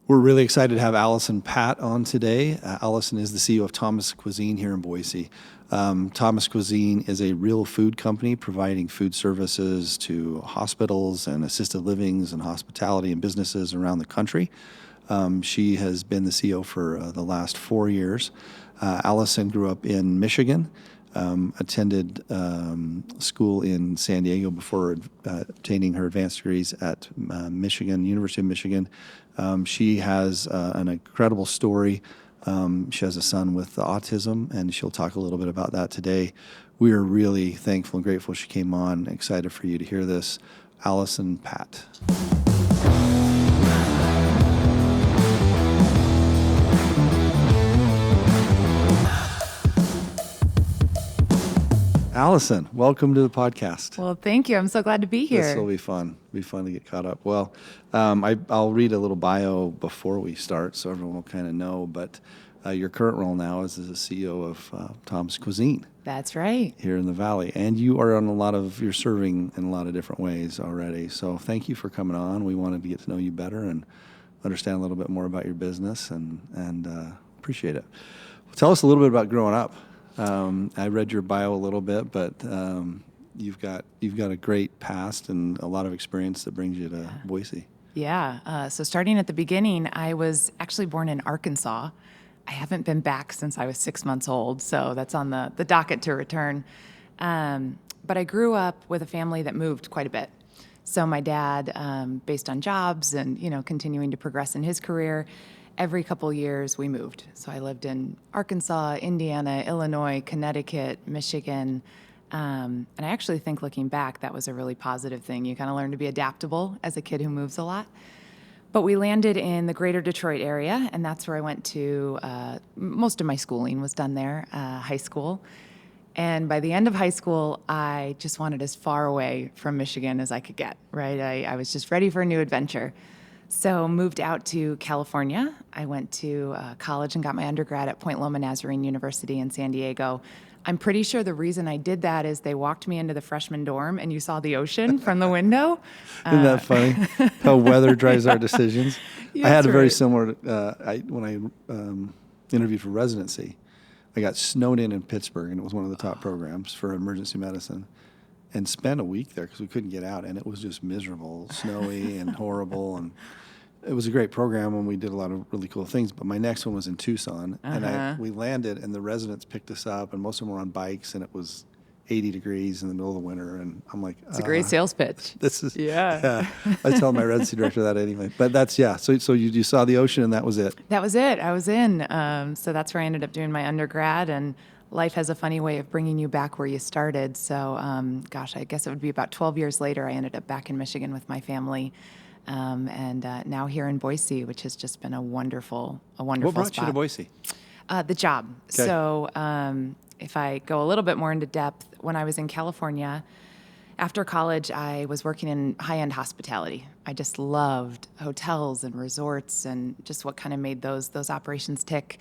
We're really excited to have Allison Patt on today. Allison is the CEO of Thomas Cuisine here in Boise. Thomas Cuisine is a real food company providing food services to hospitals and assisted livings and hospitality and businesses around the country. She has been the CEO for the last 4 years. Allison grew up in Michigan, attended school in San Diego before obtaining her advanced degrees at University of Michigan. She has an incredible story. She has a son with autism, and she'll talk a little bit about that today. We are really thankful and grateful she came on. Excited for you to hear this. Allison Patt. Allison, welcome to the podcast. Well, thank you. I'm so glad to be here. This will be fun. Be fun to get caught up. Well, I'll read a little bio before we start so everyone will kind of know, but your current role now is as the CEO of Thomas Cuisine. That's right. Here in the Valley. And you are you're serving in a lot of different ways already. So thank you for coming on. We wanted to get to know you better and understand a little bit more about your business and appreciate it. Well, tell us a little bit about growing up. I read your bio a little bit, but you've got a great past and a lot of experience that brings you to Boise. Yeah. So starting at the beginning, I was actually born in Arkansas. I haven't been back since I was 6 months old, so that's on the docket to return. But I grew up with a family that moved quite a bit. So my dad, based on jobs and continuing to progress in his career, every couple years we moved. So I lived in Arkansas, Indiana, Illinois, Connecticut, Michigan. And I actually think looking back, that was a really positive thing. You kind of learn to be adaptable as a kid who moves a lot. But we landed in the greater Detroit area, and that's where I went to, most of my schooling was done there, high school. And by the end of high school, I just wanted as far away from Michigan as I could get, right? I was just ready for a new adventure. So moved out to California. I went to college and got my undergrad at Point Loma Nazarene University in San Diego. I'm pretty sure the reason I did that is they walked me into the freshman dorm and you saw the ocean from the window. Isn't that funny? How weather drives our decisions. Yes, I had a very right. similar, when I interviewed for residency, I got snowed in Pittsburgh, and it was one of the top programs for emergency medicine, and spent a week there because we couldn't get out, and it was just miserable, snowy and horrible, and it was a great program, and we did a lot of really cool things. But my next one was in Tucson, and we landed, and the residents picked us up, and most of them were on bikes, and it was 80 degrees in the middle of the winter, and I'm like, It's a great sales pitch. This is Yeah. I tell my residency director that anyway. But that's So you saw the ocean, and that was it. That was it. I was in. So that's where I ended up doing my undergrad, and life has a funny way of bringing you back where you started. So, I guess it would be about 12 years later, I ended up back in Michigan with my family. And now here in Boise, which has just been a wonderful What brought spot. you to Boise? The job. Okay. So if I go a little bit more into depth, when I was in California, after college, I was working in high-end hospitality. I just loved hotels and resorts and just what kind of made those operations tick.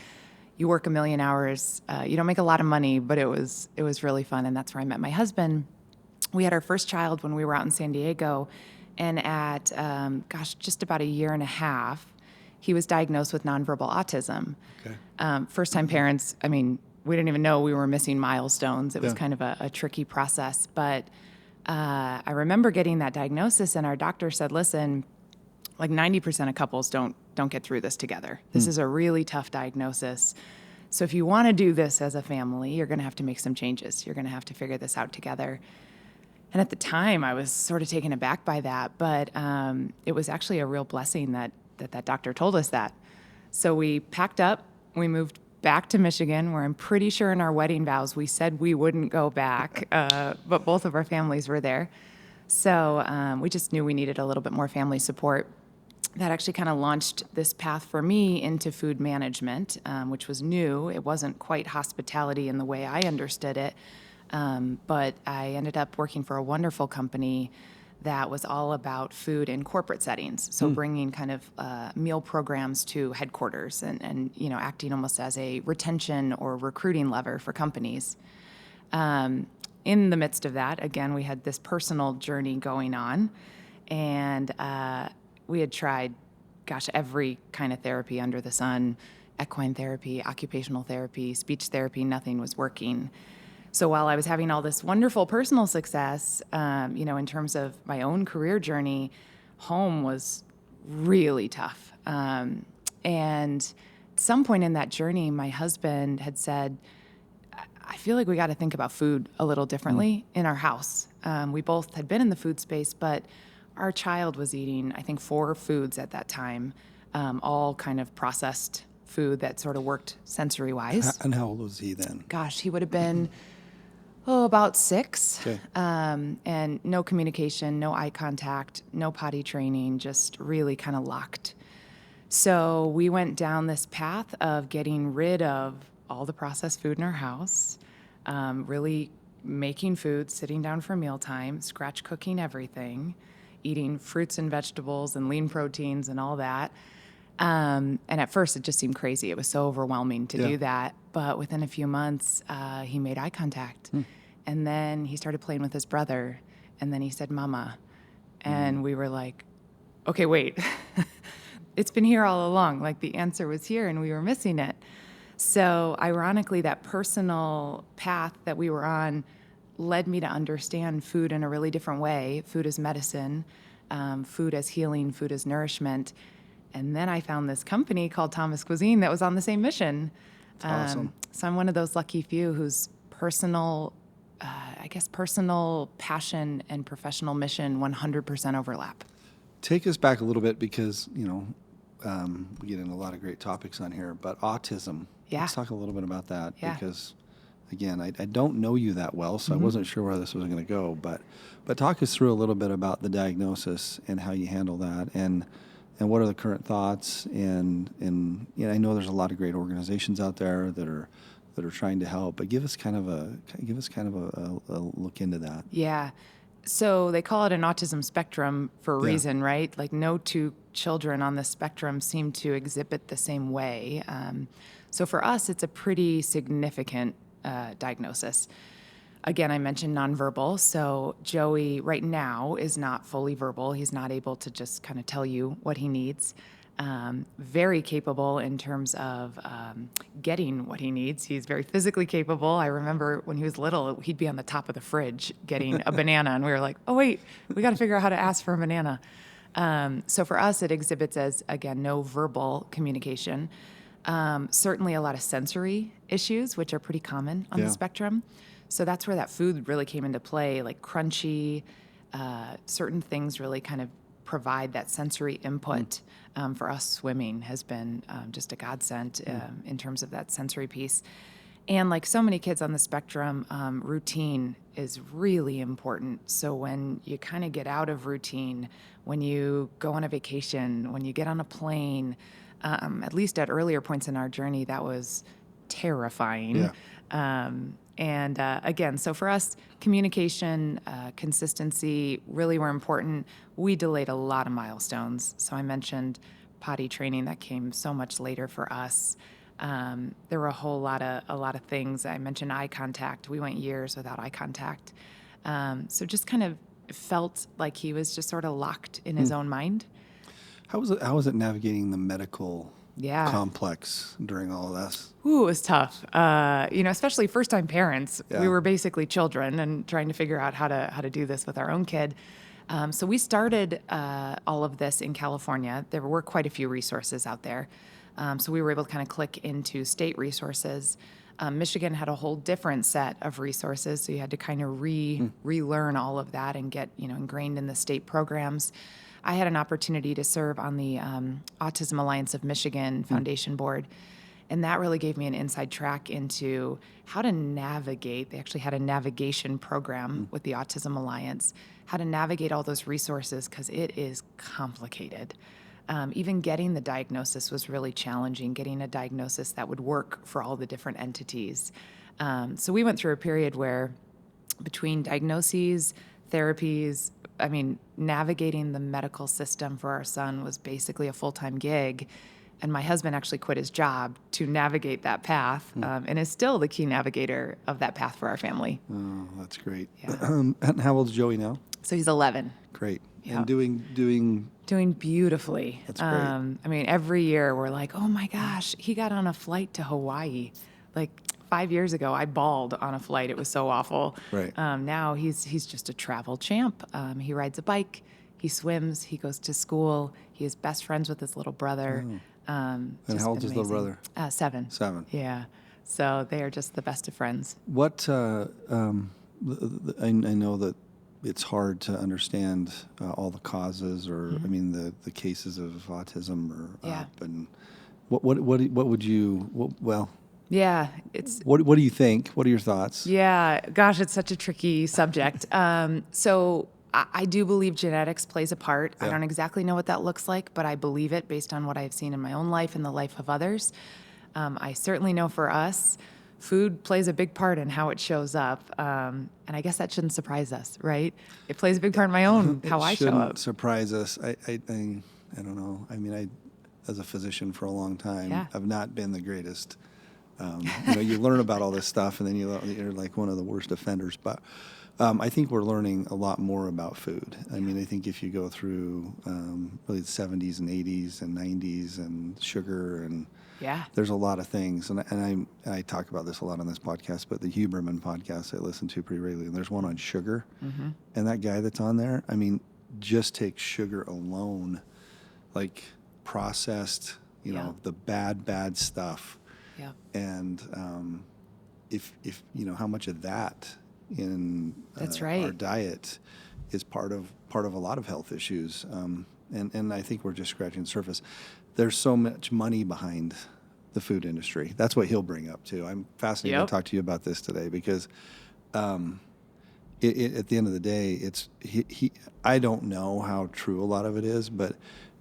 You work a million hours. You don't make a lot of money, but it was really fun, and that's where I met my husband. We had our first child when we were out in San Diego. And at, just about a year and a half, he was diagnosed with nonverbal autism. Okay. First-time parents, we didn't even know we were missing milestones. It was kind of a tricky process. But I remember getting that diagnosis, and our doctor said, listen, like 90% of couples don't get through this together. This is a really tough diagnosis. So if you want to do this as a family, you're going to have to make some changes. You're going to have to figure this out together. And at the time, I was sort of taken aback by that, but it was actually a real blessing that doctor told us that. So we packed up, we moved back to Michigan, where I'm pretty sure in our wedding vows we said we wouldn't go back, but both of our families were there. So we just knew we needed a little bit more family support. That actually kind of launched this path for me into food management, which was new. It wasn't quite hospitality in the way I understood it. But I ended up working for a wonderful company that was all about food in corporate settings. So bringing kind of meal programs to headquarters and acting almost as a retention or recruiting lever for companies. In the midst of that, again, we had this personal journey going on, and we had tried every kind of therapy under the sun, equine therapy, occupational therapy, speech therapy, nothing was working. So while I was having all this wonderful personal success, in terms of my own career journey, home was really tough. And at some point in that journey, my husband had said, I feel like we got to think about food a little differently in our house. We both had been in the food space, but our child was eating, I think, 4 foods at that time, all kind of processed food that sort of worked sensory-wise. And how old was he then? Gosh, he would have been, about 6. Okay. And no communication, no eye contact, no potty training, just really kind of locked. So we went down this path of getting rid of all the processed food in our house, really making food, sitting down for mealtime, scratch cooking everything, eating fruits and vegetables and lean proteins and all that. And at first, it just seemed crazy. It was so overwhelming to do that. But within a few months, he made eye contact. And then he started playing with his brother. And then he said, Mama. And we were like, okay, wait. It's been here all along. Like, the answer was here, and we were missing it. So ironically, that personal path that we were on led me to understand food in a really different way. Food as medicine, food as healing, food as nourishment. And then I found this company called Thomas Cuisine that was on the same mission. Awesome. So I'm one of those lucky few whose personal passion and professional mission 100% overlap. Take us back a little bit because, we get into a lot of great topics on here, but autism. Yeah. Let's talk a little bit about that because, again, I don't know you that well, so I wasn't sure where this was going to go. But talk us through a little bit about the diagnosis and how you handle that, and what are the current thoughts. And I know there's a lot of great organizations out there that are trying to help, but give us kind of a look into that. Yeah. So they call it an autism spectrum for a reason, right? Like, no 2 children on the spectrum seem to exhibit the same way. So for us, it's a pretty significant diagnosis. Again, I mentioned nonverbal. So Joey right now is not fully verbal. He's not able to just kind of tell you what he needs. Very capable in terms of getting what he needs. He's very physically capable. I remember when he was little, he'd be on the top of the fridge getting a banana, and we were like, oh, wait, we got to figure out how to ask for a banana. So for us, it exhibits as, again, no verbal communication. Certainly a lot of sensory issues, which are pretty common on the spectrum. So that's where that food really came into play, like crunchy, certain things really kind of provide that sensory input. For us, swimming has been just a godsend in terms of that sensory piece. And like so many kids on the spectrum, routine is really important. So when you kind of get out of routine, when you go on a vacation, when you get on a plane, at least at earlier points in our journey, that was terrifying. And again, so for us, communication, consistency really were important. We delayed a lot of milestones. So I mentioned potty training that came so much later for us. There were a lot of things. I mentioned eye contact. We went years without eye contact. So just kind of felt like he was just sort of locked in his own mind. How was it navigating the medical complex during all of this? Ooh, it was tough. Especially first-time parents. Yeah. We were basically children and trying to figure out how to do this with our own kid. So we started all of this in California. There were quite a few resources out there. So we were able to kind of click into state resources. Michigan had a whole different set of resources, so you had to kind of relearn all of that and get ingrained in the state programs. I had an opportunity to serve on the Autism Alliance of Michigan Foundation Board, and that really gave me an inside track into how to navigate. They actually had a navigation program with the Autism Alliance, how to navigate all those resources, because it is complicated. Even getting the diagnosis was really challenging, getting a diagnosis that would work for all the different entities. So we went through a period where between diagnoses, therapies, navigating the medical system for our son was basically a full-time gig. And my husband actually quit his job to navigate that path and is still the key navigator of that path for our family. Oh, that's great. Yeah. And how old is Joey now? So he's 11. Great. And doing beautifully. That's great. I mean, every year we're like, oh my gosh, he got on a flight to Hawaii. Like 5 years ago, I bawled on a flight. It was so awful. Right. Now he's just a travel champ. He rides a bike. He swims. He goes to school. He is best friends with his little brother. And how old is his little brother? 7. 7. Yeah. So they are just the best of friends. What I know that it's hard to understand all the causes, or I mean the cases of autism are up. And what would you Yeah, what do you think? What are your thoughts? Yeah, gosh, it's such a tricky subject. So I do believe genetics plays a part. Yeah. I don't exactly know what that looks like, but I believe it based on what I've seen in my own life and the life of others. I certainly know for us, food plays a big part in how it shows up. And I guess that shouldn't surprise us, right? It plays a big part in my own, how I show up. It shouldn't surprise us. I don't know. I mean, as a physician for a long time, I've not been the greatest. You learn about all this stuff, and then you're like one of the worst offenders. But I think we're learning a lot more about food. I mean, I think if you go through really the 70s and 80s and 90s and sugar and there's a lot of things. And I talk about this a lot on this podcast, but the Huberman podcast I listen to pretty regularly, and there's one on sugar. Mm-hmm. And that guy that's on there, I mean, just take sugar alone, like processed, the bad stuff. Yeah. And if how much of that in That's right. our diet is part of a lot of health issues, and I think we're just scratching the surface. There's so much money behind the food industry. That's what he'll bring up too. I'm fascinated to talk to you about this today because at the end of the day, it's I don't know how true a lot of it is, but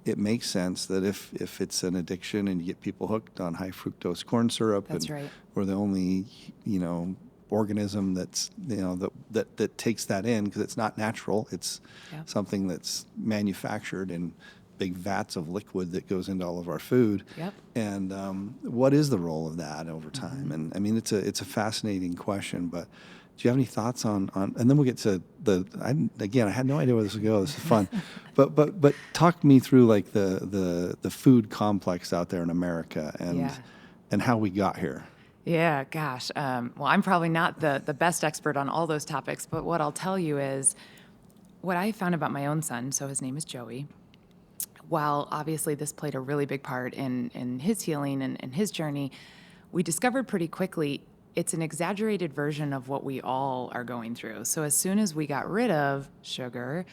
it makes sense that if it's an addiction and you get people hooked on high fructose corn syrup, That's right. we're the only organism that's that takes that in because it's not natural. It's something that's manufactured in big vats of liquid that goes into all of our food. Yep. And what is the role of that over time? Mm-hmm. And I mean, it's a fascinating question, but do you have any thoughts on and then we'll get to I had no idea where this would go. This is fun. but talk me through like the food complex out there in America and how we got here. Yeah, gosh. Well, I'm probably not the best expert on all those topics, but what I'll tell you is what I found about my own son, so his name is Joey. While obviously this played a really big part in his healing and his journey, we discovered pretty quickly it's an exaggerated version of what we all are going through. So as soon as we got rid of sugar,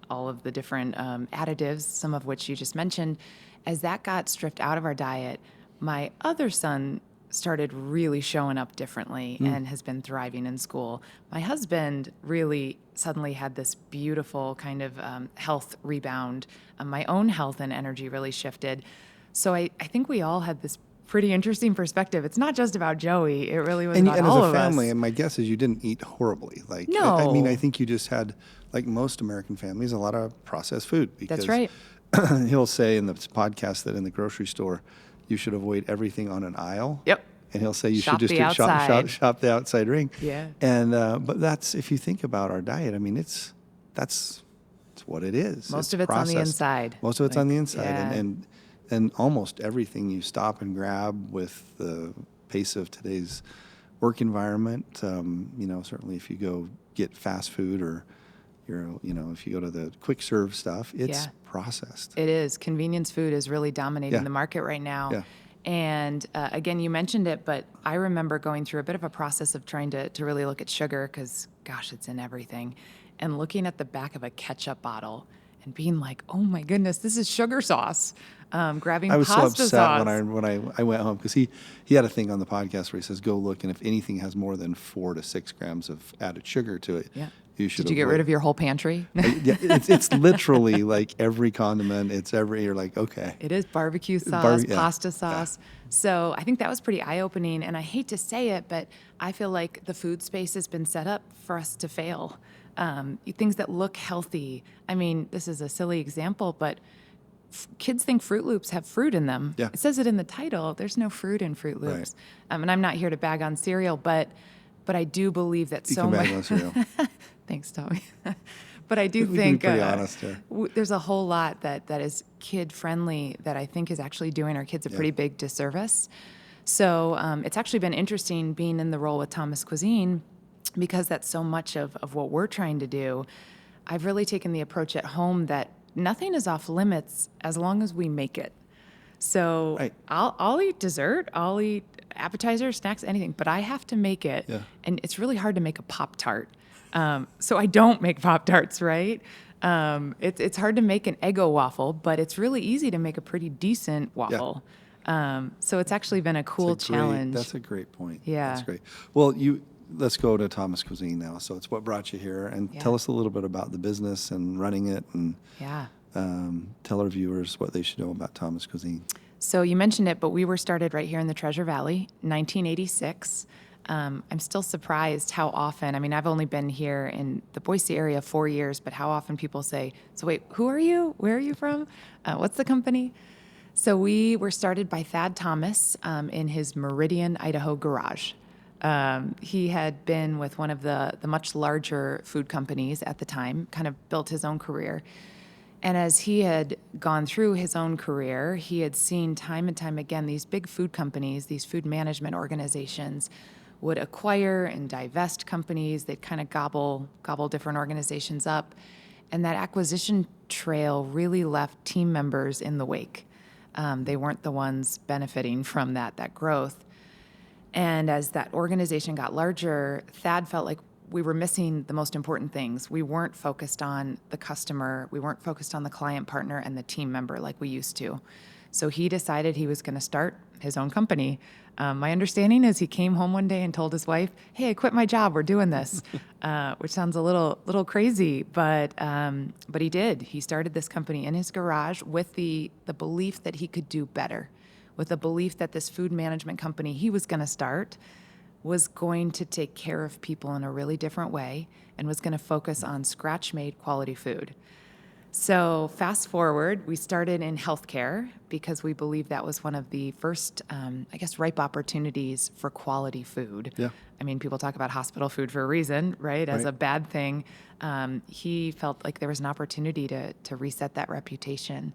all of the different additives, some of which you just mentioned, as that got stripped out of our diet, my other son started really showing up differently and has been thriving in school. My husband really suddenly had this beautiful kind of health rebound. My own health and energy really shifted. So I think we all had this pretty interesting perspective. It's not just about Joey. It really was about all of us. And as a family, and my guess is you didn't eat horribly. Like, no. I think you just had, like most American families, a lot of processed food. Because that's right. He'll say in the podcast that in the grocery store, you should avoid everything on an aisle. Yep. And he'll say you shop should just shop the outside ring. Yeah. And but that's, if you think about our diet, I mean, that's what it is. Most of it's processed. On the inside. Most of it's on the inside, and almost everything you stop and grab with the pace of today's work environment. Certainly if you go get fast food or if you go to the quick serve stuff, it's processed. It is. Convenience food is really dominating the market right now. Yeah. And again, you mentioned it, but I remember going through a bit of a process of trying to really look at sugar because, gosh, it's in everything. And looking at the back of a ketchup bottle and being like, oh my goodness, this is sugar sauce. Grabbing pasta sauce. I was so upset when I went home because he had a thing on the podcast where he says, go look, and if anything has more than 4 to 6 grams of added sugar to it, you should. Did you get rid of your whole pantry? It's literally like every condiment. You're like, okay. It is barbecue sauce, pasta sauce. Yeah. So I think that was pretty eye-opening, and I hate to say it, but I feel like the food space has been set up for us to fail. Things that look healthy. I mean, this is a silly example, but kids think Fruit Loops have fruit in them. Yeah. It says it in the title. There's no fruit in Fruit Loops. Right. And I'm not here to bag on cereal, but I do believe that you so much. Bag on cereal. Thanks, Tommy. But I do We can be think pretty honest here. there's a whole lot that is kid-friendly that I think is actually doing our kids a pretty big disservice. So it's actually been interesting being in the role with Thomas Cuisine because that's so much of what we're trying to do. I've really taken the approach at home that nothing is off limits as long as we make it. So Right. I'll eat dessert, I'll eat appetizers, snacks, anything, but I have to make it. Yeah. And it's really hard to make a Pop-Tart. So I don't make Pop-Tarts, right? It's hard to make an Eggo waffle, but it's really easy to make a pretty decent waffle. So it's actually been a cool challenge. That's a great point. Yeah. That's great. Well, let's go to Thomas Cuisine now. So it's what brought you here, and tell us a little bit about the business and running it, and tell our viewers what they should know about Thomas Cuisine. So you mentioned it, but we were started right here in the Treasure Valley, 1986. I'm still surprised how often, I mean, I've only been here in the Boise area 4 years, but how often people say, so wait, who are you? Where are you from? What's the company? So we were started by Thad Thomas in his Meridian, Idaho garage. He had been with one of the much larger food companies at the time, kind of built his own career. And as he had gone through his own career, he had seen time and time again these big food companies, these food management organizations would acquire and divest companies. They'd kind of gobble different organizations up. And that acquisition trail really left team members in the wake. They weren't the ones benefiting from that growth. And as that organization got larger, Thad felt like we were missing the most important things. We weren't focused on the customer. We weren't focused on the client partner and the team member like we used to. So he decided he was going to start his own company. My understanding is he came home one day and told his wife, "Hey, I quit my job. We're doing this," which sounds a little crazy, but he did. He started this company in his garage with the belief that he could do better, with the belief that this food management company he was going to start was going to take care of people in a really different way and was going to focus on scratch-made quality food. So fast forward, we started in healthcare because we believe that was one of the first, ripe opportunities for quality food. Yeah. I mean, people talk about hospital food for a reason, right? As a bad thing. He felt like there was an opportunity to reset that reputation.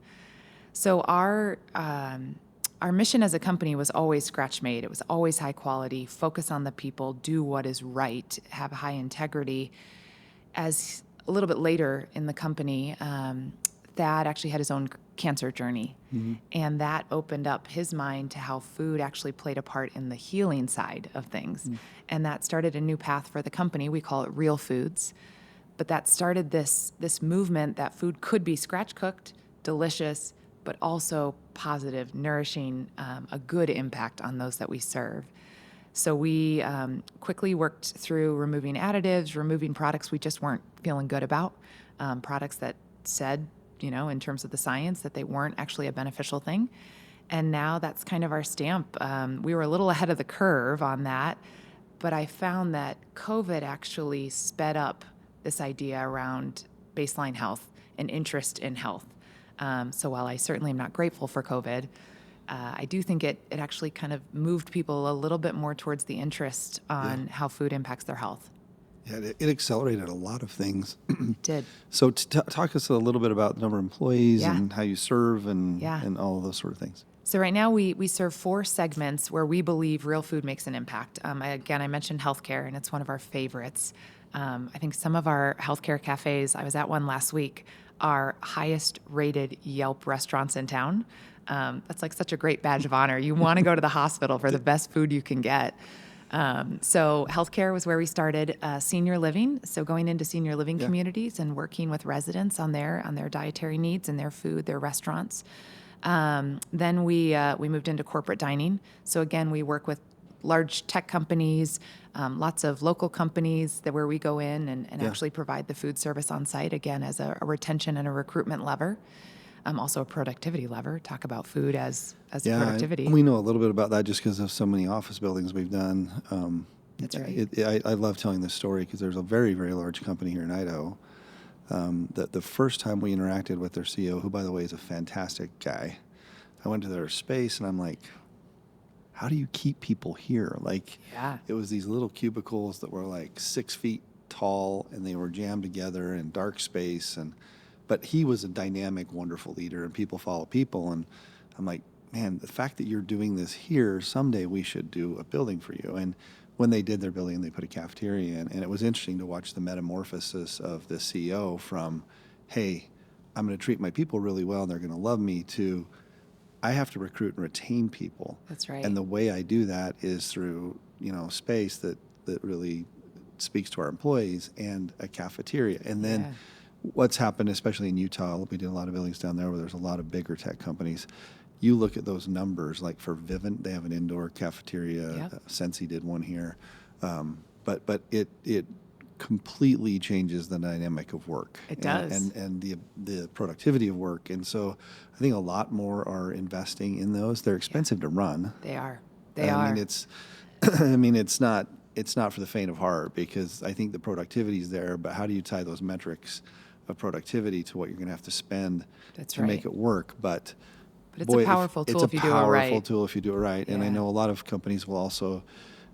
So our mission as a company was always scratch-made. It was always high quality, focus on the people, do what is right, have high integrity. As a little bit later in the company, Thad actually had his own cancer journey. Mm-hmm. And that opened up his mind to how food actually played a part in the healing side of things. Mm. And that started a new path for the company. We call it Real Foods. But that started this movement that food could be scratch-cooked, delicious, but also positive, nourishing, a good impact on those that we serve. So we quickly worked through removing additives, removing products we just weren't feeling good about, products that said, in terms of the science, that they weren't actually a beneficial thing. And now that's kind of our stamp. We were a little ahead of the curve on that, but I found that COVID actually sped up this idea around baseline health and interest in health. So while I certainly am not grateful for COVID, I do think it actually kind of moved people a little bit more towards the interest on how food impacts their health. Yeah, it accelerated a lot of things. It did. So talk us a little bit about the number of employees and how you serve and all of those sort of things. So right now we serve 4 segments where we believe real food makes an impact. I mentioned healthcare, and it's one of our favorites. I think some of our healthcare cafes, I was at one last week, are highest rated Yelp restaurants in town. That's like such a great badge of honor. You want to go to the hospital for the best food you can get. So healthcare was where we started. Senior living, so going into senior living communities and working with residents on their dietary needs and their food, their restaurants. Then we moved into corporate dining. So again, we work with large tech companies, lots of local companies where we go in and actually provide the food service on site, again, as a retention and a recruitment lever. Also a productivity lever. Talk about food as productivity. We know a little bit about that just because of so many office buildings we've done. That's right. I love telling this story because there's a very, very large company here in Idaho. The first time we interacted with their CEO, who, by the way, is a fantastic guy, I went to their space and I'm like, how do you keep people here? It was these little cubicles that were like 6 feet tall and they were jammed together in dark space. But he was a dynamic, wonderful leader, and people follow people. And I'm like, man, the fact that you're doing this here, someday we should do a building for you. And when they did their building, they put a cafeteria in. And it was interesting to watch the metamorphosis of the CEO from, hey, I'm going to treat my people really well and they're going to love me, to I have to recruit and retain people. That's right. And the way I do that is through, space that really speaks to our employees and a cafeteria. And then what's happened, especially in Utah, we did a lot of buildings down there where there's a lot of bigger tech companies. You look at those numbers, like for Vivint, they have an indoor cafeteria. Yep. Sensi did one here. But it completely changes the dynamic of work. It does. And the productivity of work. And so I think a lot more are investing in those. They're expensive to run. They are. I mean, it's not for the faint of heart, because I think the productivity is there, but how do you tie those metrics of productivity to what you're going to have to spend to make it work? But it's a powerful tool if you do it right. It's a powerful tool if you do it right. And I know a lot of companies will also,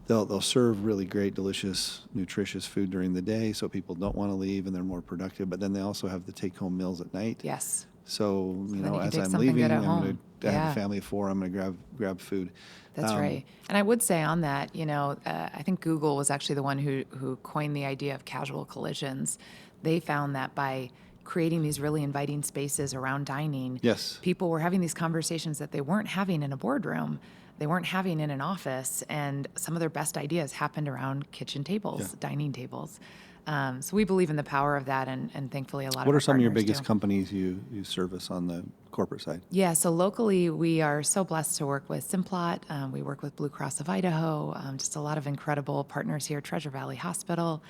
they'll serve really great, delicious, nutritious food during the day so people don't want to leave and they're more productive. But then they also have the take-home meals at night. Yes. So, as I'm something leaving, good at I'm home. going to have a family of 4. I'm going to grab food. That's right. And I would say on that, I think Google was actually the one who coined the idea of casual collisions. They found that by creating these really inviting spaces around dining, people were having these conversations that they weren't having in a boardroom. They weren't having in an office, and some of their best ideas happened around kitchen tables, dining tables. So we believe in the power of that, and thankfully a lot of our What are some of your partners biggest do. companies you service on the corporate side? Yeah, so locally we are so blessed to work with Simplot. We work with Blue Cross of Idaho, just a lot of incredible partners here, Treasure Valley Hospital.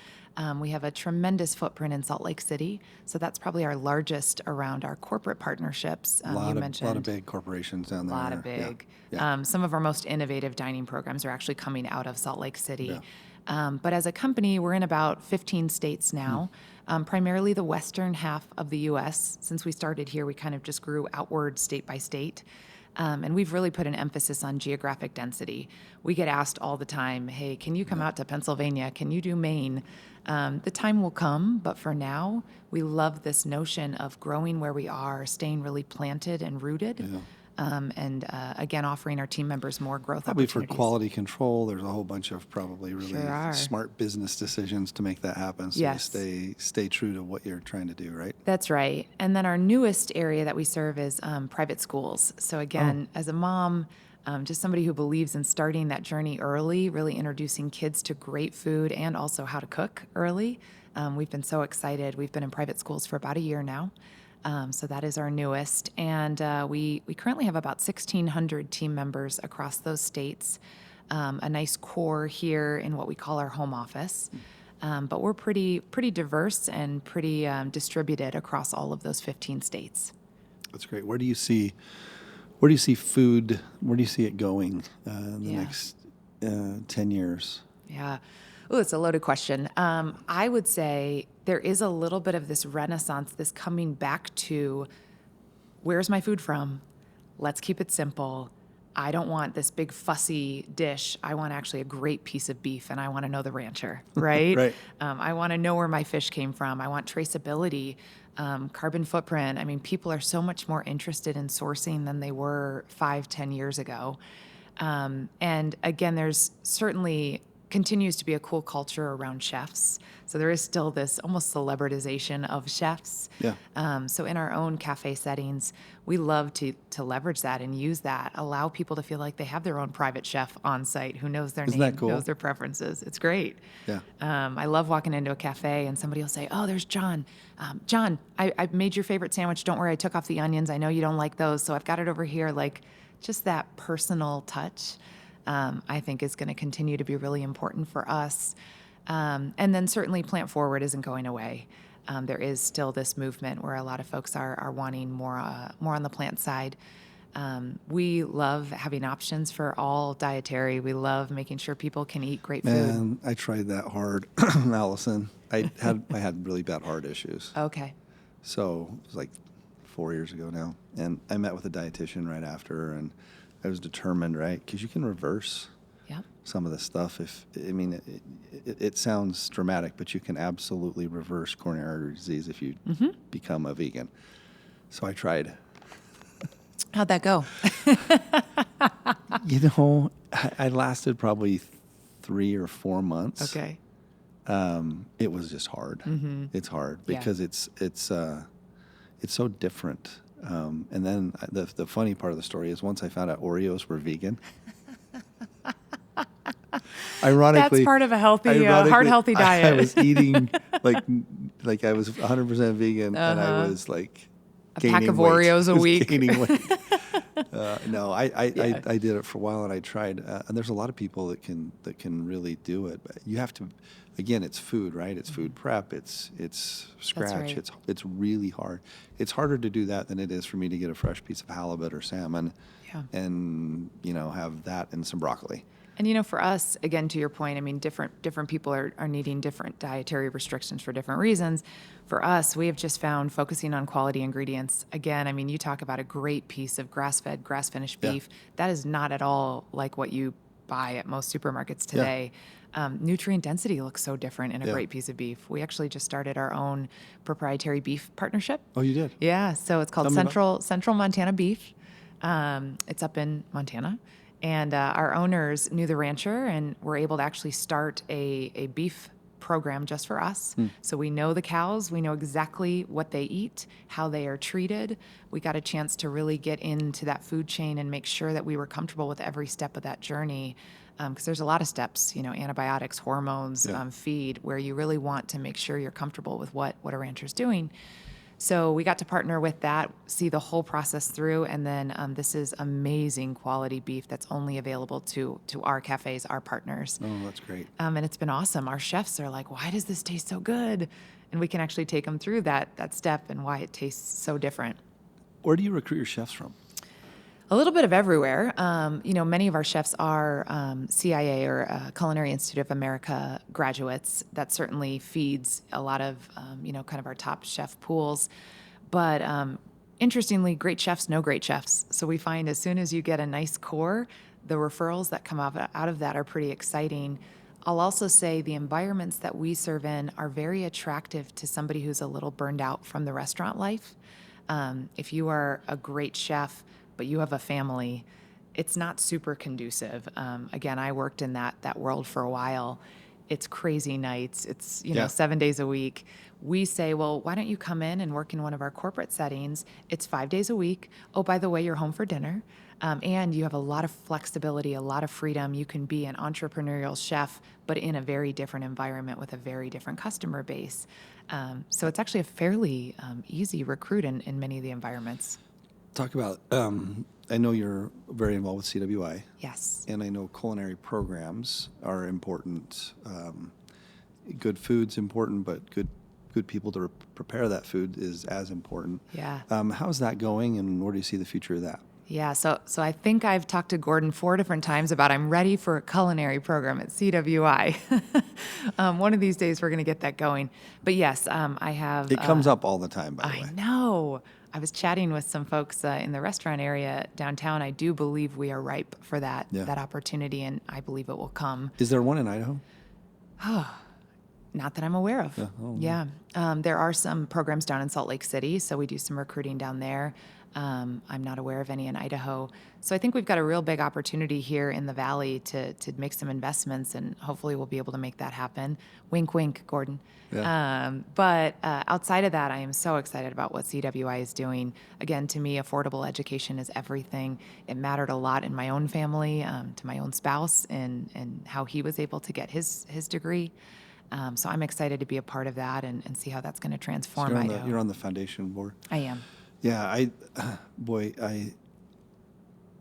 We have a tremendous footprint in Salt Lake City, so that's probably our largest around our corporate partnerships. A lot of big corporations down there. A lot of big. Yeah. Some of our most innovative dining programs are actually coming out of Salt Lake City. But as a company, we're in about 15 states now, primarily the western half of the U.S. Since we started here, we kind of just grew outward state by state. And we've really put an emphasis on geographic density. We get asked all the time, hey, can you come out to Pennsylvania? Can you do Maine? The time will come, but for now, we love this notion of growing where we are, staying really planted and rooted. And again, offering our team members more growth opportunities. Probably for quality control, there's a whole bunch of probably really smart business decisions to make that happen. So you stay true to what you're trying to do, right? That's right. And then our newest area that we serve is private schools. So again, as a mom, just somebody who believes in starting that journey early, really introducing kids to great food and also how to cook early. We've been so excited. We've been in private schools for about a year now. So that is our newest. And we currently have about 1,600 team members across those states, a nice core here in what we call our home office. But we're pretty diverse and pretty distributed across all of those 15 states. That's great. Where do you see food? Where do you see it going in the next 10 years? Yeah. Oh, it's a loaded question. I would say there is a little bit of this renaissance, this coming back to, where's my food from? Let's keep it simple. I don't want this big fussy dish. I want actually a great piece of beef, and I want to know the rancher, right? Right. I want to know where my fish came from. I want traceability, carbon footprint. I mean, people are so much more interested in sourcing than they were 5-10 years ago. And again, there's certainly continues to be a cool culture around chefs. So there is still this almost celebritization of chefs. So in our own cafe settings, we love to leverage that and use that, allow people to feel like they have their own private chef on site who knows their name, knows their preferences. It's great. I love walking into a cafe and somebody will say, oh, there's John. John, I made your favorite sandwich. Don't worry, I took off the onions. I know you don't like those, so I've got it over here. Like, just that personal touch. I think is going to continue to be really important for us. And then certainly Plant Forward isn't going away. There is still this movement where a lot of folks are wanting more on the plant side. We love having options for all dietary. We love making sure people can eat great food. Man, I tried that hard, Allison. I had really bad heart issues. Okay. So it was like 4 years ago now. And I met with a dietitian right after, and I was determined, right? Because you can reverse Yep. some of the stuff. It sounds dramatic, but you can absolutely reverse coronary artery disease if you become a vegan. So I tried. How'd that go? I lasted probably 3 or 4 months. Okay. It was just hard. It's hard because it's so different. And then the funny part of the story is once I found out Oreos were vegan. Ironically, that's part of a healthy, heart-healthy diet. I was eating like I was 100% vegan, and I was like a gaining pack of weight. Oreos a week. Gaining weight. No, I did it for a while, and I tried. And there's a lot of people that can really do it. But you have to, again, it's food, right? It's food prep. It's scratch. Right. It's really hard. It's harder to do that than it is for me to get a fresh piece of halibut or salmon, and have that and some broccoli. And for us, again, to your point, I mean, different people are needing different dietary restrictions for different reasons. For us, we have just found focusing on quality ingredients. Again, I mean, you talk about a great piece of grass-fed, grass-finished beef. That is not at all like what you buy at most supermarkets today. Nutrient density looks so different in a great piece of beef. We actually just started our own proprietary beef partnership. Oh, you did? Yeah, so it's called Central Montana Beef. It's up in Montana. And our owners knew the rancher and were able to actually start a beef program just for us. So we know the cows, we know exactly what they eat, how they are treated. We got a chance to really get into that food chain and make sure that we were comfortable with every step of that journey. Because there's a lot of steps, antibiotics, hormones, feed, where you really want to make sure you're comfortable with what a rancher's doing. So we got to partner with that, see the whole process through, and then this is amazing quality beef that's only available to our cafes, our partners. Oh, that's great. And it's been awesome. Our chefs are like, why does this taste so good? And we can actually take them through that step and why it tastes so different. Where do you recruit your chefs from? A little bit of everywhere. Many of our chefs are CIA or Culinary Institute of America graduates. That certainly feeds a lot of, kind of our top chef pools. But interestingly, great chefs know great chefs. So we find as soon as you get a nice core, the referrals that come out of that are pretty exciting. I'll also say the environments that we serve in are very attractive to somebody who's a little burned out from the restaurant life. If you are a great chef, but you have a family, it's not super conducive. Again, I worked in that world for a while. It's crazy nights. It's 7 days a week. We say, well, why don't you come in and work in one of our corporate settings? It's 5 days a week. Oh, by the way, you're home for dinner. And you have a lot of flexibility, a lot of freedom. You can be an entrepreneurial chef, but in a very different environment with a very different customer base. So it's actually a fairly easy recruit in many of the environments. Talk about, I know you're very involved with CWI. Yes. And I know culinary programs are important. Good food's important, but good people to prepare that food is as important. Yeah. How's that going, and where do you see the future of that? Yeah, so I think I've talked to Gordon 4 different times about I'm ready for a culinary program at CWI. One of these days we're going to get that going. But yes, I have... It comes up all the time, by the way. I know. I was chatting with some folks in the restaurant area downtown. I do believe we are ripe for that opportunity, and I believe it will come. Is there one in Idaho? Not that I'm aware of. Yeah. There are some programs down in Salt Lake City, so we do some recruiting down there. I'm not aware of any in Idaho. So I think we've got a real big opportunity here in the Valley to make some investments, and hopefully we'll be able to make that happen. Wink, wink, Gordon. Yeah. But outside of that, I am so excited about what CWI is doing. Again, to me, affordable education is everything. It mattered a lot in my own family, to my own spouse, and how he was able to get his degree. So I'm excited to be a part of that and see how that's going to transform Idaho. You're on the foundation board? I am. Yeah,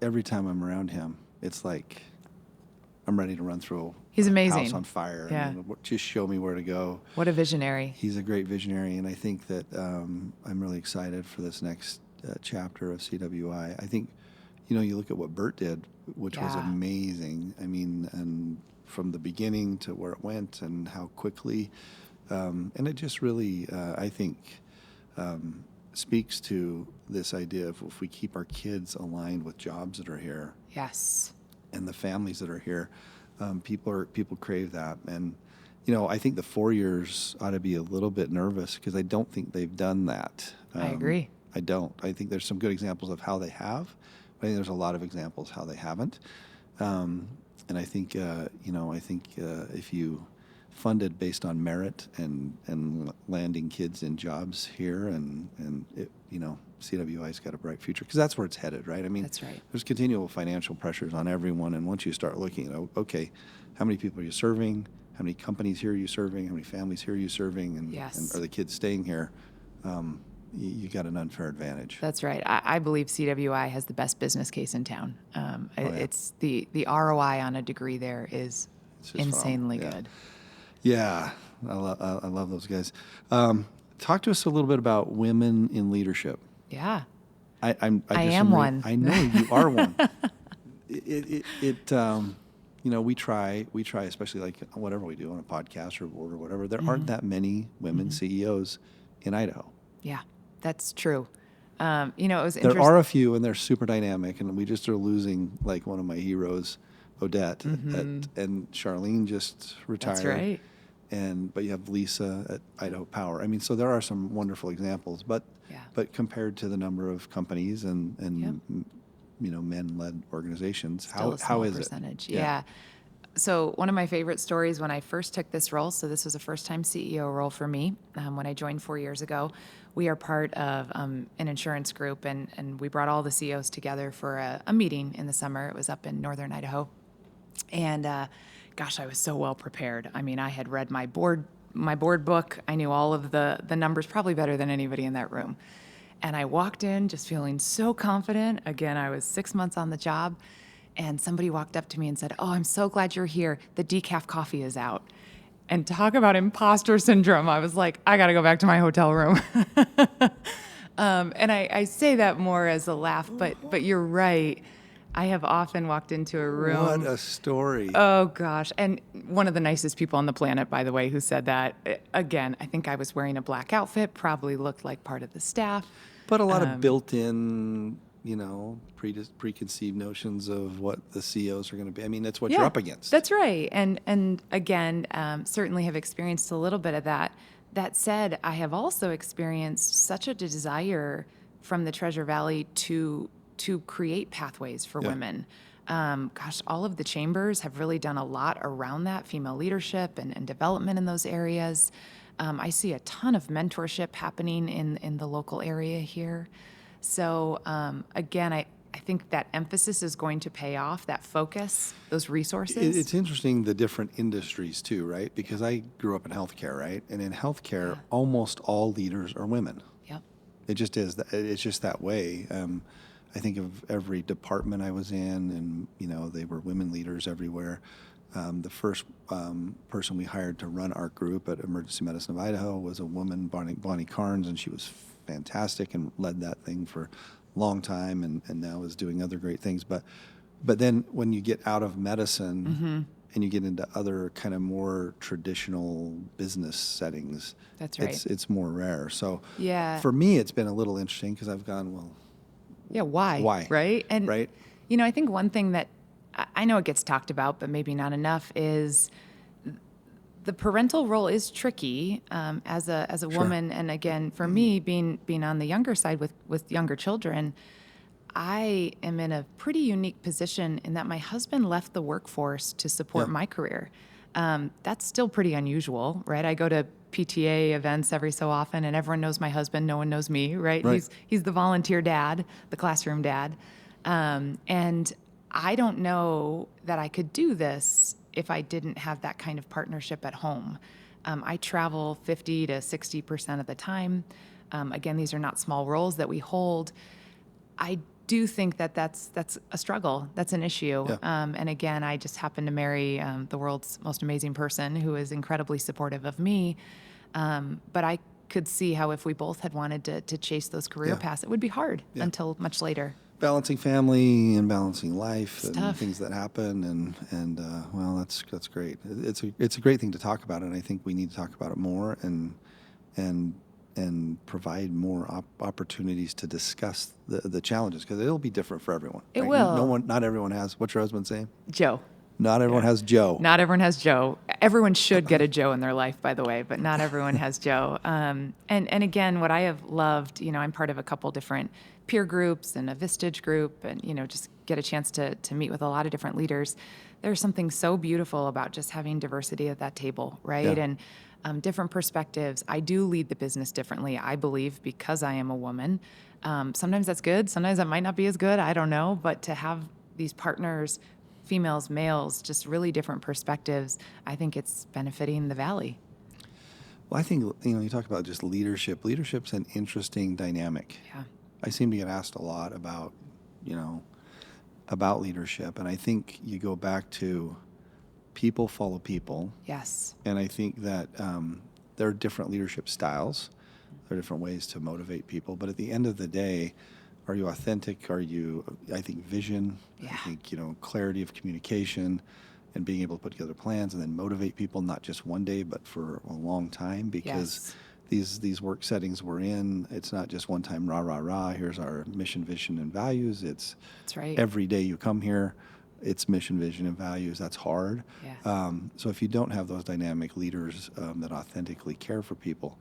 every time I'm around him, it's like I'm ready to run through He's a amazing. house on fire. Yeah. I mean, just show me where to go. What a visionary. He's a great visionary, and I think that I'm really excited for this next chapter of CWI. I think, you look at what Bert did, which was amazing. I mean, and from the beginning to where it went and how quickly, and it just really, I think, speaks to this idea of if we keep our kids aligned with jobs that are here. Yes. And the families that are here, People crave that, and I think the 4 years ought to be a little bit nervous because I don't think they've done that. I agree. I don't. I think there's some good examples of how they have, but I think there's a lot of examples how they haven't. And I think if you funded based on merit and landing kids in jobs here, and CWI's got a bright future because that's where it's headed, right? I mean, That's right. There's continual financial pressures on everyone, and once you start looking at, okay, how many people are you serving? How many companies here are you serving? How many families here are you serving? And, Yes. and are the kids staying here? You got an unfair advantage. That's right. I believe CWI has the best business case in town. Yeah. It's the ROI on a degree there is It's just insanely phenomenal. good. Yeah, I love those guys. Talk to us a little bit about women in leadership. Yeah. I I am one. I know you are one. We try, especially like whatever we do on a podcast or board or whatever. There aren't that many women CEOs in Idaho. Yeah, that's true. It was interesting. There are a few, and they're super dynamic, and we just are losing like one of my heroes, Odette, and Charlene just retired. That's right. But you have Lisa at Idaho Power. I mean, so there are some wonderful examples, but compared to the number of companies and men-led organizations, Still a how small is percentage. it? Yeah. So one of my favorite stories when I first took this role, so this was a first-time CEO role for me when I joined 4 years ago. We are part of an insurance group, and we brought all the CEOs together for a meeting in the summer. It was up in northern Idaho. And gosh, I was so well prepared. I mean, I had read my board book. I knew all of the numbers probably better than anybody in that room. And I walked in just feeling so confident. Again, I was 6 months on the job. And somebody walked up to me and said, "Oh, I'm so glad you're here. The decaf coffee is out." And talk about imposter syndrome. I was like, I got to go back to my hotel room. And I say that more as a laugh, but you're right. I have often walked into a room. What a story. Oh, gosh. And one of the nicest people on the planet, by the way, who said that. Again, I think I was wearing a black outfit, probably looked like part of the staff. But a lot of built-in, preconceived notions of what the CEOs are going to be. I mean, that's what you're up against. That's right. And again, certainly have experienced a little bit of that. That said, I have also experienced such a desire from the Treasure Valley to create pathways for women. All of the chambers have really done a lot around that, female leadership and development in those areas. I see a ton of mentorship happening in the local area here. So again, I think that emphasis is going to pay off, that focus, those resources. It's interesting, the different industries too, right? Because I grew up in healthcare, right? And in healthcare, almost all leaders are women. Yep. It just is. It's just that way. I think of every department I was in, and they were women leaders everywhere. The first person we hired to run our group at Emergency Medicine of Idaho was a woman, Bonnie Carnes, and she was fantastic and led that thing for a long time, and now is doing other great things. But then when you get out of medicine and you get into other kind of more traditional business settings, That's right. It's more rare. So for me, it's been a little interesting because I've gone, well, why? Why? Right? And, right? I think one thing that I know it gets talked about, but maybe not enough, is the parental role is tricky as a woman. And again, for me, being on the younger side with younger children, I am in a pretty unique position in that my husband left the workforce to support my career. That's still pretty unusual, right? I go to PTA events every so often, and everyone knows my husband. No one knows me, right? He's the volunteer dad, the classroom dad. And I don't know that I could do this if I didn't have that kind of partnership at home. I travel 50 to 60% of the time. Again, these are not small roles that we hold. I do think that that's a struggle. That's an issue. And again, I just happen to marry the world's most amazing person who is incredibly supportive of me. But I could see how if we both had wanted to chase those career paths, it would be hard until much later. Balancing family and balancing life It's and tough. things that happen, and well, that's great. It's a great thing to talk about, and I think we need to talk about it more and provide more opportunities to discuss the challenges, because it'll be different for everyone. It right? will. Not everyone has. What's your husband saying? Joe. Not everyone has Joe. Not everyone has Joe. Everyone should get a Joe in their life, by the way, but not everyone has Joe. And again, what I have loved, I'm part of a couple different peer groups and a Vistage group, and just get a chance to meet with a lot of different leaders. There's something so beautiful about just having diversity at that table, right? Yeah. And different perspectives. I do lead the business differently, I believe, because I am a woman. Sometimes that's good. Sometimes that might not be as good. I don't know. But to have these partners, females, males, just really different perspectives, I think it's benefiting the Valley. Well, I think, you talk about just leadership. Leadership's an interesting dynamic. Yeah. I seem to get asked a lot about, about leadership. And I think you go back to people follow people. Yes. And I think that there are different leadership styles. There are different ways to motivate people. But at the end of the day, are you authentic? Are you, I think, vision? Yeah. I think, clarity of communication and being able to put together plans and then motivate people, not just one day, but for a long time. Because these work settings we're in, it's not just one time, rah, rah, rah, here's our mission, vision, and values. That's right. Every day you come here, it's mission, vision, and values. That's hard. Yeah. So if you don't have those dynamic leaders that authentically care for people,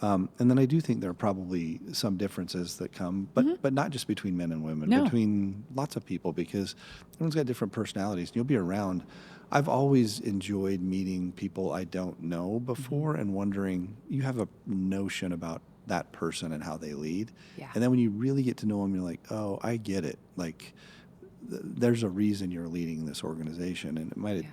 and then I do think there are probably some differences that come, but not just between men and women, No. between lots of people, because everyone's got different personalities. And you'll be around. I've always enjoyed meeting people I don't know before and wondering, you have a notion about that person and how they lead. Yeah. And then when you really get to know them, you're like, oh, I get it. Like, there's a reason you're leading this organization, and it might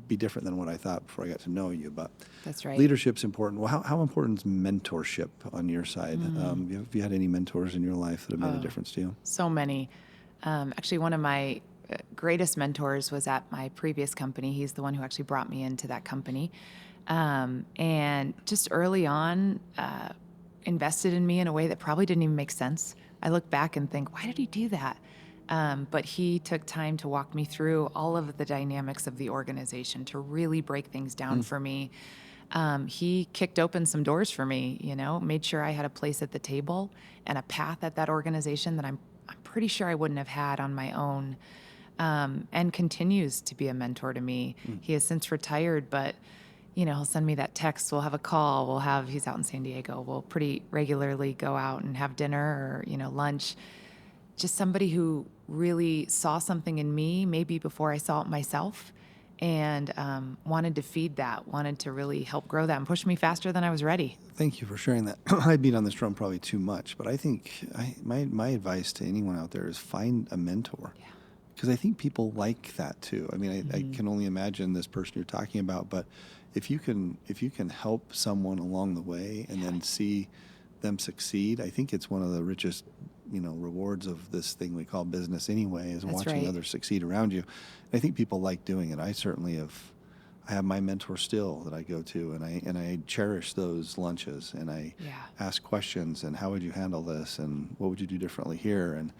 be different than what I thought before I got to know you. But that's right. Leadership's important. Well, how important is mentorship on your side? Have you had any mentors in your life that have made a difference to you? So many. Actually, one of my greatest mentors was at my previous company. He's the one who actually brought me into that company. And just early on, invested in me in a way that probably didn't even make sense. I look back and think, why did he do that? But he took time to walk me through all of the dynamics of the organization to really break things down for me. He kicked open some doors for me, made sure I had a place at the table and a path at that organization that I'm pretty sure I wouldn't have had on my own, and continues to be a mentor to me. He has since retired, but he'll send me that text. We'll have a call. He's out in San Diego. We'll pretty regularly go out and have dinner or, lunch. Just somebody who really saw something in me, maybe before I saw it myself, and wanted to feed that, wanted to really help grow that and push me faster than I was ready. Thank you for sharing that. I beat on this drum probably too much, but I think my advice to anyone out there is find a mentor. Yeah. Because I think people like that too. I mean, I can only imagine this person you're talking about, but if you can help someone along the way and then see them succeed, I think it's one of the richest rewards of this thing we call business anyway, is watching others succeed around you. And I think people like doing it. I certainly have. I have my mentor still that I go to, and I cherish those lunches, and I ask questions, and how would you handle this, and what would you do differently here, and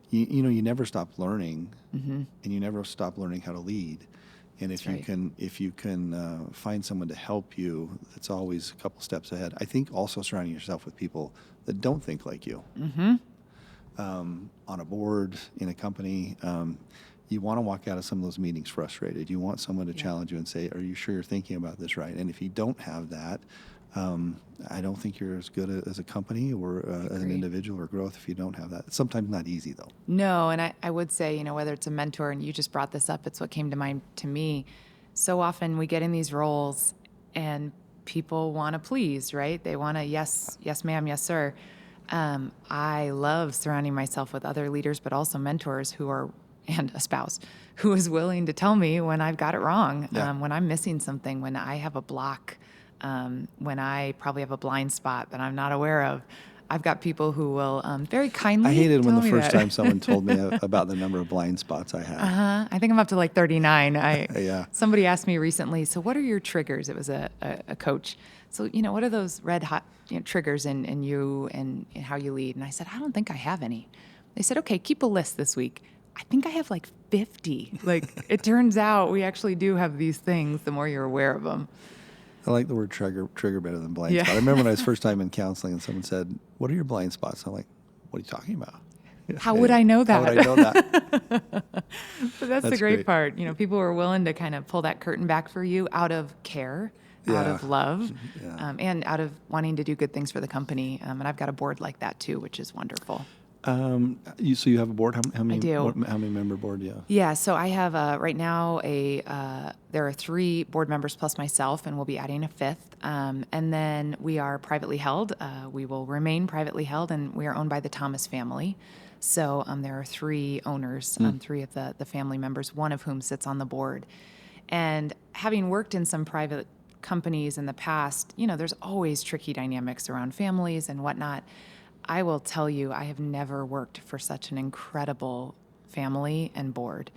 you never stop learning, and you never stop learning how to lead. And if you can find someone to help you, that's always a couple steps ahead. I think also surrounding yourself with people that don't think like you. On a board, in a company, you want to walk out of some of those meetings frustrated. You want someone to challenge you and say, are you sure you're thinking about this right? And if you don't have that, I don't think you're as good as a company or as an individual or growth if you don't have that. It's sometimes not easy, though. No, and I would say, whether it's a mentor, and you just brought this up, it's what came to mind to me. So often we get in these roles and people want to please, right? They want to, yes, ma'am, yes, sir. I love surrounding myself with other leaders, but also mentors and a spouse who is willing to tell me when I've got it wrong, when I'm missing something, when I have a block, when I probably have a blind spot that I'm not aware of. I've got people who will very kindly I hated when the first that. time someone told me about the number of blind spots I had. I think I'm up to like 39. Somebody asked me recently, so what are your triggers? It was a coach. So, what are those red hot triggers in you and how you lead? And I said, I don't think I have any. They said, okay, keep a list this week. I think I have like 50. Like, it turns out we actually do have these things the more you're aware of them. I like the word trigger better than blind spot. I remember when I was first time in counseling and someone said, what are your blind spots? I'm like, what are you talking about? How would I know that? How would I know that? But that's the great part. You know, people are willing to kind of pull that curtain back for you out of care, out of love, and out of wanting to do good things for the company. And I've got a board like that too, which is wonderful. So you have a board? How many? I do. How many member board do you have? Yeah, so I have right now there are 3 board members plus myself, and we'll be adding a 5th. And then we are privately held. We will remain privately held, and we are owned by the Thomas family. So there are 3 owners, 3 of the family members, one of whom sits on the board. And having worked in some private companies in the past, you know, there's always tricky dynamics around families and whatnot. I will tell you, I have never worked for such an incredible family and board.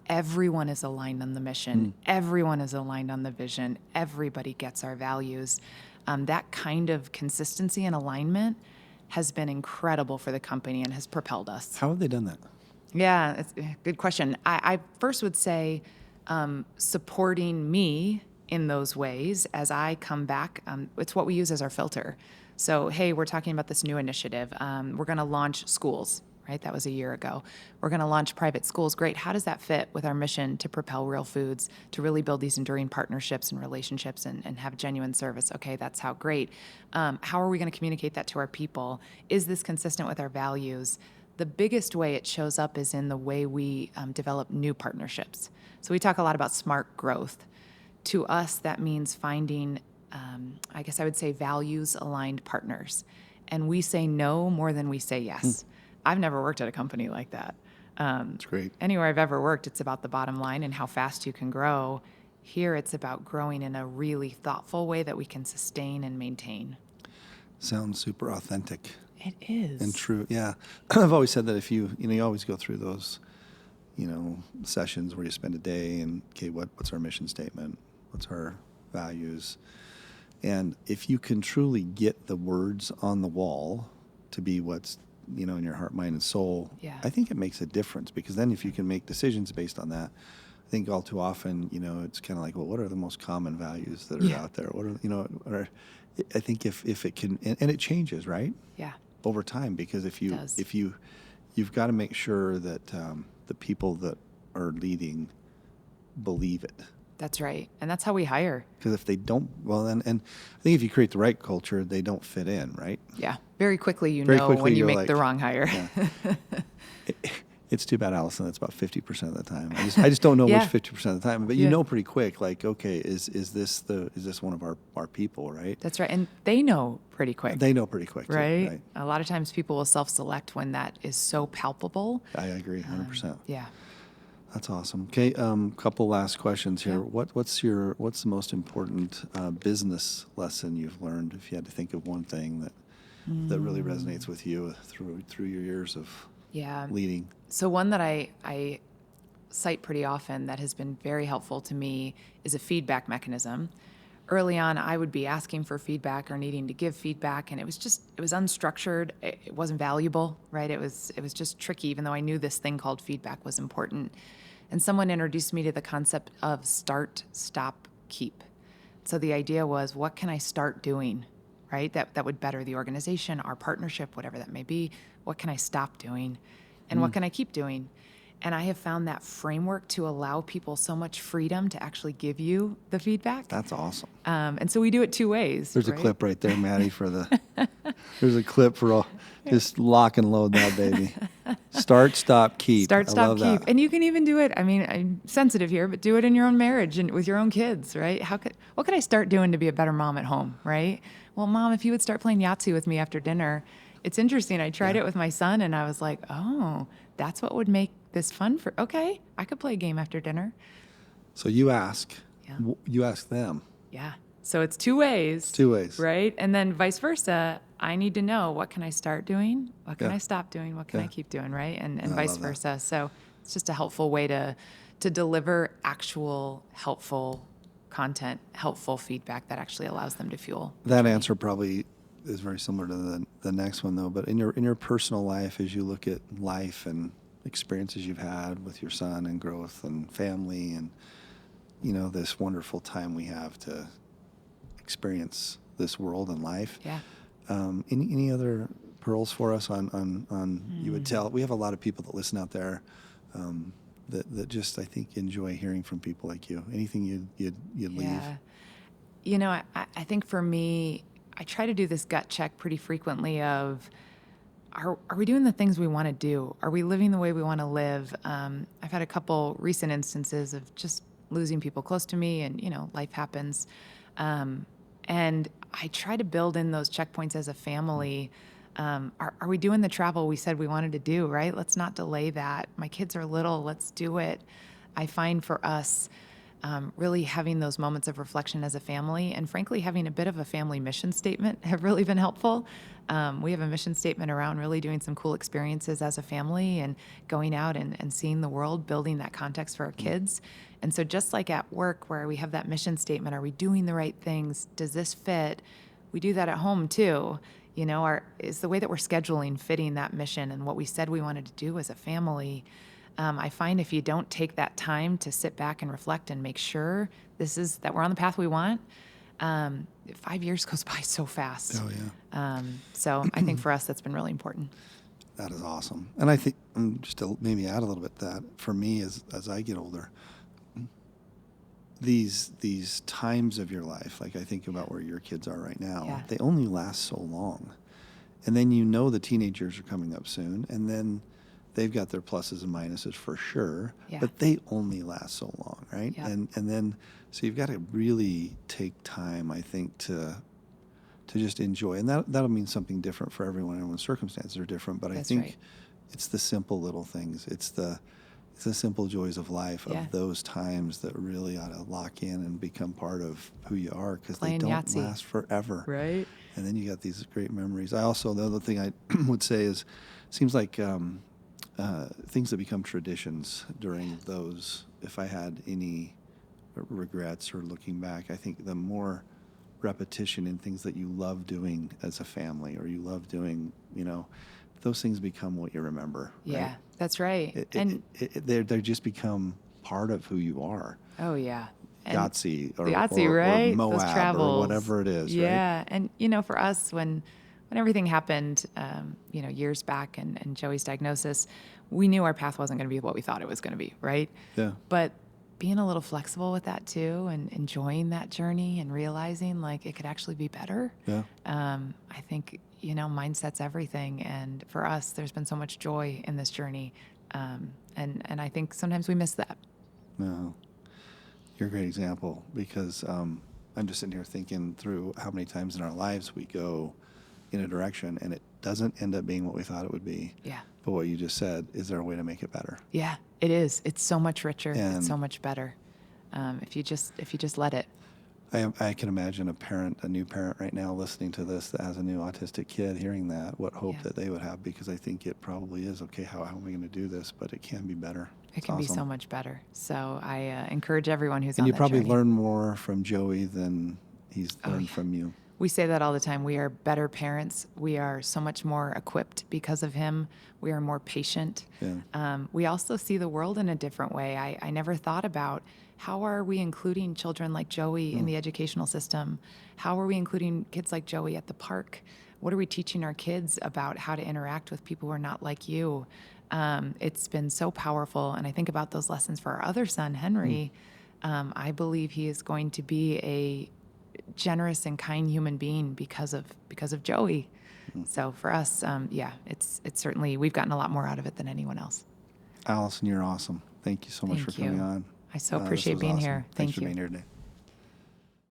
Everyone is aligned on the mission. Everyone is aligned on the vision. Everybody gets our values. That kind of consistency and alignment has been incredible for the company and has propelled us. How have they done that? Yeah, it's a good question. I first would say supporting me in those ways as I come back. It's what we use as our filter. So, hey, we're talking about this new initiative. We're going to launch schools, right? That was a year ago. We're going to launch private schools. Great. How does that fit with our mission to propel real foods, to really build these enduring partnerships and relationships and have genuine service? Okay, that's how great. How are we going to communicate that to our people? Is this consistent with our values? The biggest way it shows up is in the way we develop new partnerships. So we talk a lot about smart growth. To us, that means finding I guess I would say values-aligned partners. And we say no more than we say yes. I've never worked at a company like that. That's great. Anywhere I've ever worked, it's about the bottom line and how fast you can grow. Here, it's about growing in a really thoughtful way that we can sustain and maintain. Sounds super authentic. It is. And true, yeah. I've always said that if you always go through those, sessions where you spend a day and, okay, what's our mission statement? What's our values? And if you can truly get the words on the wall to be what's, in your heart, mind, and soul, I think it makes a difference, because then if you can make decisions based on that, I think all too often, it's kind of like, well, what are the most common values that are out there? What are, I think if it can, and it changes, right? Yeah. Over time, because if you've got to make sure that the people that are leading believe it. That's right. And that's how we hire. Because if they don't, well, and I think if you create the right culture, they don't fit in, right? Yeah. Very quickly, when you make the wrong hire. Yeah. It's too bad, Allison, that's about 50% of the time. I just don't know which 50% of the time, but you know pretty quick, like, okay, is this one of our people, right? That's right. And they know pretty quick. They know pretty quick, right? Right. A lot of times people will self-select when that is so palpable. I agree, 100%. Yeah. That's awesome. Okay, couple last questions here. Yeah. What's the most important business lesson you've learned, if you had to think of one thing that really resonates with you through your years of leading? So one that I cite pretty often that has been very helpful to me is a feedback mechanism. Early on, I would be asking for feedback or needing to give feedback, and it was unstructured. It wasn't valuable, right? It was just tricky, even though I knew this thing called feedback was important. And someone introduced me to the concept of start, stop, keep. So the idea was, what can I start doing, right? That would better the organization, our partnership, whatever that may be. What can I stop doing? And what can I keep doing? And I have found that framework to allow people so much freedom to actually give you the feedback. That's awesome. And so we do it 2 ways. There's right? a clip right there, Maddie, there's a clip for all. Just lock and load that baby. Start, stop, keep. Start, stop, keep. That. And you can even do it, I'm sensitive here, but do it in your own marriage and with your own kids, right? What could I start doing to be a better mom at home, right? Well, Mom, if you would start playing Yahtzee with me after dinner. It's interesting. I tried it with my son, and I was like, oh, that's what would make this fun okay, I could play a game after dinner. So you ask. Yeah. You ask them. Yeah. So it's 2 ways. 2 ways. Right? And then vice versa. I need to know, what can I start doing? What can I stop doing? What can I keep doing? Right? And vice versa. That. So it's just a helpful way to deliver actual helpful content, helpful feedback that actually allows them to fuel. That answer probably is very similar to the next one, though. But in your personal life, as you look at life and experiences you've had with your son and growth and family and, this wonderful time we have to experience this world and life. Yeah. Any other pearls for us on you would tell? We have a lot of people that listen out there that just, I think, enjoy hearing from people like you. Anything you'd leave? Yeah. You know, I think for me, I try to do this gut check pretty frequently of, are we doing the things we want to do? Are we living the way we want to live? I've had a couple recent instances of just losing people close to me, and, life happens. And I try to build in those checkpoints as a family. Are we doing the travel we said we wanted to do, right? Let's not delay that. My kids are little. Let's do it. I find for us, really having those moments of reflection as a family, and frankly, having a bit of a family mission statement have really been helpful. We have a mission statement around really doing some cool experiences as a family and going out and seeing the world, building that context for our kids. And so just like at work where we have that mission statement, are we doing the right things? Does this fit? We do that at home too. Is the way that we're scheduling fitting that mission and what we said we wanted to do as a family. I find if you don't take that time to sit back and reflect and make sure that we're on the path we want, 5 years goes by so fast. Oh, yeah. So I think for us, that's been really important. That is awesome. And I think, just to maybe add a little bit to that, for me, as I get older, these times of your life, like I think about where your kids are right now, they only last so long. And then the teenagers are coming up soon, and then they've got their pluses and minuses for sure, but they only last so long, right? Yeah. And then, so you've got to really take time, I think, to just enjoy. And that'll mean something different for everyone. Everyone's circumstances are different, but I think it's the simple little things. It's the simple joys of life, of those times that really ought to lock in and become part of who you are, because they don't last forever. Right. And then you got these great memories. The other thing I would say is, seems like things that become traditions during those, if I had any regrets or looking back, I think the more repetition in things that you love doing as a family, or you love doing, those things become what you remember. Yeah, right? That's right. They just become part of who you are. Oh, yeah. Yahtzee or right? or Moab those travels. or whatever it is. Yeah. Right? And, for us, when everything happened, years back and Joey's diagnosis, we knew our path wasn't going to be what we thought it was going to be, right? Yeah. But being a little flexible with that too, and enjoying that journey and realizing like it could actually be better. Yeah. I think, mindset's everything. And for us, there's been so much joy in this journey. And I think sometimes we miss that. No. You're a great example, because I'm just sitting here thinking through how many times in our lives we go in a direction and it doesn't end up being what we thought it would be. Yeah. But what you just said, is there a way to make it better? Yeah, it is. It's so much richer. And it's so much better. If you just let it. I can imagine a new parent right now listening to this that has a new autistic kid, hearing that, what hope that they would have, because I think it probably is, okay, how are we going to do this? But it can be better. It can be so much better. So I encourage everyone who's on that journey. And you probably learn more from Joey than he's learned from you. We say that all the time. We are better parents. We are so much more equipped because of him. We are more patient. Yeah. We also see the world in a different way. I never thought about, how are we including children like Joey in the educational system? How are we including kids like Joey at the park? What are we teaching our kids about how to interact with people who are not like you? It's been so powerful. And I think about those lessons for our other son, Henry. I believe he is going to be a generous and kind human being because of Joey. So for us, it's certainly, we've gotten a lot more out of it than anyone else. Allison, you're awesome. Thank you so much for coming on. I so appreciate being here. Thanks for being here today.